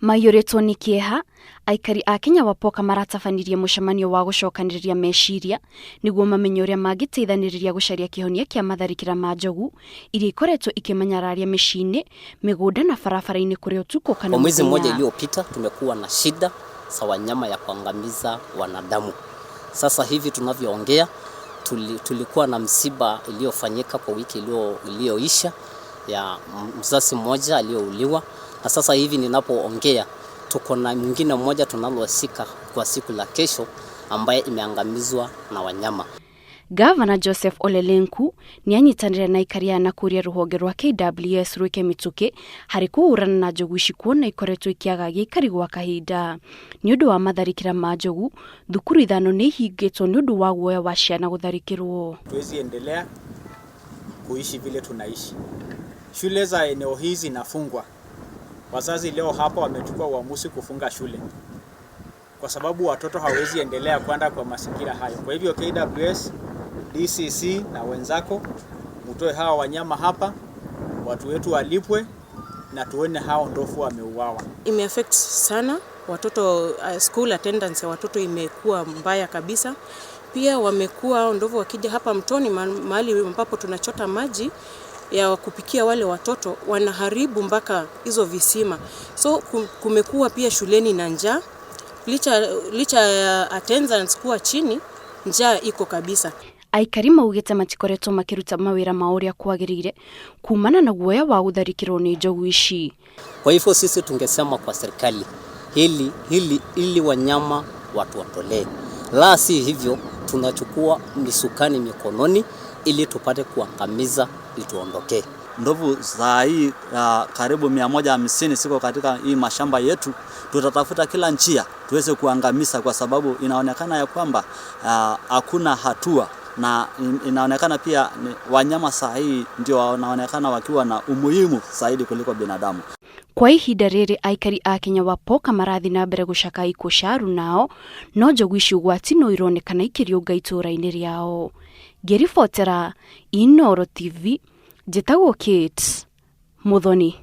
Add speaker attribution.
Speaker 1: Mayoretwo ni Kieha, aikari a Kenyawa Poka maratabanirie mucemanio wa gucokaniriria meciria niguo mamenye uria mangiteithaniriria gucaria kihonia kia matharikira ma njogu iria ikoretwo ikimanyararia micini, migunda na barabara-ini kuria utuko kana
Speaker 2: kwa mwezi mmoja iliyopita tumekuwa na shida za wanyama ya kuangamiza wanadamu. Sasa hivi tunavyoongea tulikuwa na msiba iliyofanyika kwa wiki iliyoisha ya mzazi mmoja aliyouliwa, na sasa hivi ninapoongea tuko na mwingine mmoja tunalosika kwa siku la kesho ambaye imeangamizwa na wanyama.
Speaker 1: Gavana Joseph Ole Lenku ni anyitanire na aikari na kuria ruhonge rwa KWS rwike mituke hari kuhurana na njogu ici kuona ikoretwo ikiaga gikari gwa kahinda. Ni undu wa matharikira ma njogu, thukuru 5 ni ihingitwo ni undu wa guoya wa ciana gutharikirwo.
Speaker 3: Tuwezi endelea kuishi vile tunaishi. Shule za eneo hizi zinafungwa. Wazazi leo hapa wamechukua uamuzi kufunga shule kwa sababu watoto hawezi endelea kwenda kwa mazingira hayo. Kwa hivyo KWS, DCC na wenzako mtoe hawa wanyama hapa, watu wetu walipwe na tuone hao ndovu wameuawa.
Speaker 4: Imeaffect sana watoto, school attendance ya watoto imekuwa mbaya kabisa. Pia wamekuwa ndovu wakija hapa mtoni mahali ambapo tunachota maji ya kupikia wale watoto, wanaharibu mpaka hizo visima. So kumekuwa pia shuleni na njaa. Licha ya attendance kuwa chini, njaa iko kabisa.
Speaker 1: Aikari maugite matikoretwo makiruta mawira mauria kwagirire kumana na guoya wa gutharikirwo ni njogu ici.
Speaker 2: Kwa hivyo sisi tungesema kwa serikali ili wanyama watu watolee. La si hivyo tunachukua misukani mikononi ili tupate kuangamiza ituondokee.
Speaker 5: Ndovu saa hii karibu 150 siko katika hii mashamba yetu. Tutatafuta kila njia tuweze kuangamiza kwa sababu inaonekana ya kwamba hakuna hatua, na inaonekana pia wanyama saa hii ndio wanaonekana wakiwa na umuhimu zaidi kuliko binadamu.
Speaker 1: Kwa ihinda riri aikari a Kenyawa Poka marathi na mbere gucaka ikusharu nao no njogu ici ugwati no ironekana ikiriunga ituura-ini riao. Ngiribotera Inooro TV, njitagwo Kate Muthoni.